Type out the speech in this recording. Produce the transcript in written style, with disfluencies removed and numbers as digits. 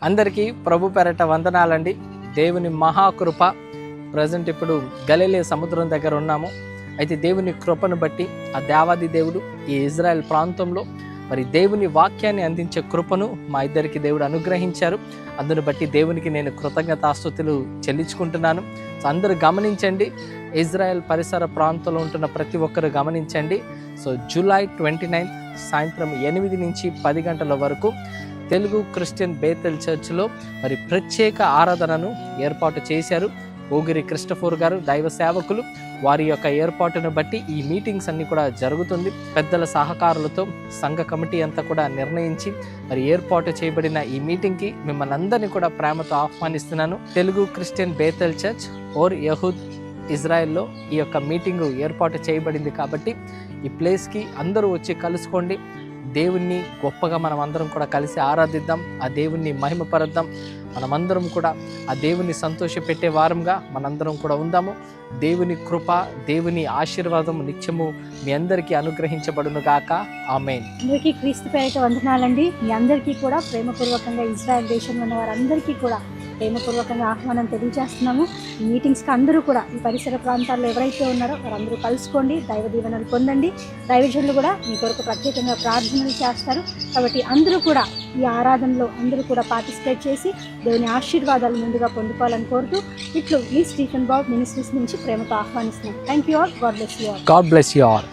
అందరికీ ప్రభు పేరట వందనాలండి. దేవుని మహాకృప. ప్రజెంట్ ఇప్పుడు గలిలే సముద్రం దగ్గర ఉన్నాము. అయితే దేవుని కృపను బట్టి ఆ దేవాది దేవుడు ఈ ఇజ్రాయెల్ ప్రాంతంలో మరి దేవుని వాక్యాన్ని అందించే కృపను మా ఇద్దరికి దేవుడు అనుగ్రహించారు. అందును బట్టి దేవునికి నేను కృతజ్ఞతాస్తుతులు చెల్లించుకుంటున్నాను. సో అందరూ గమనించండి, ఇజ్రాయెల్ పరిసర ప్రాంతంలో ఉంటున్న ప్రతి ఒక్కరు గమనించండి. సో జూలై 29 సాయంత్రం 8 నుంచి 10 గంటల వరకు తెలుగు క్రిస్టియన్ బేతెల్ చర్చ్లో మరి ప్రత్యేక ఆరాధనను ఏర్పాటు చేశారు. ఓగిరి క్రిస్టఫోర్ గారు దైవ సేవకులు, వారి యొక్క ఏర్పాటును బట్టి ఈ మీటింగ్స్ అన్ని కూడా జరుగుతుంది. పెద్దల సహకారులతో సంఘ కమిటీ అంతా కూడా నిర్ణయించి మరి ఏర్పాటు చేయబడిన ఈ మీటింగ్కి మిమ్మల్ని అందరినీ కూడా ప్రేమతో ఆహ్వానిస్తున్నాను. Telugu Christian Bethel church or యహూద్ ఇజ్రాయెల్లో ఈ యొక్క మీటింగు ఏర్పాటు చేయబడింది. కాబట్టి ఈ ప్లేస్కి అందరూ వచ్చి కలుసుకోండి. దేవుణ్ణి గొప్పగా మనం అందరం కూడా కలిసి ఆరాధిద్దాం, ఆ దేవుణ్ణి మహిమపరద్దాం. మనమందరం కూడా ఆ దేవుని సంతోషపెట్టే వారంగా మనందరం కూడా ఉందాము. దేవుని కృప, దేవుని ఆశీర్వాదం నిత్యము మీ అందరికీ అనుగ్రహించబడును గాక. ఆమేన్. అందరికీ క్రీస్తు పేరిట వందనాలండి. మీ అందరికీ కూడా ప్రేమపూర్వకంగా ఇజ్రాయెల్ దేశంలో ఉన్న వారందరికీ కూడా ప్రేమపూర్వకంగా ఆహ్వానం తెలియజేస్తున్నాము. ఈ మీటింగ్స్కి అందరూ కూడా ఈ పరిసర ప్రాంతాల్లో ఎవరైతే ఉన్నారో వారందరూ కలుసుకోండి, దైవ దీవెనలు పొందండి. దైవజనులు కూడా మీ కొరకు ప్రత్యేకంగా ప్రార్థనలు చేస్తారు. కాబట్టి అందరూ కూడా ఈ ఆరాధనలో అందరూ కూడా పార్టిసిపేట్ చేసి దేవుని ఆశీర్వాదాలు ముందుగా పొందుకోవాలని కోరుతూ ఇట్లు మీ స్టీఫెన్ బాబ్ మినిస్ట్రీస్ నుంచి ప్రేమతో ఆహ్వానిస్తున్నాం. Thank you all. God bless you all. God bless you all.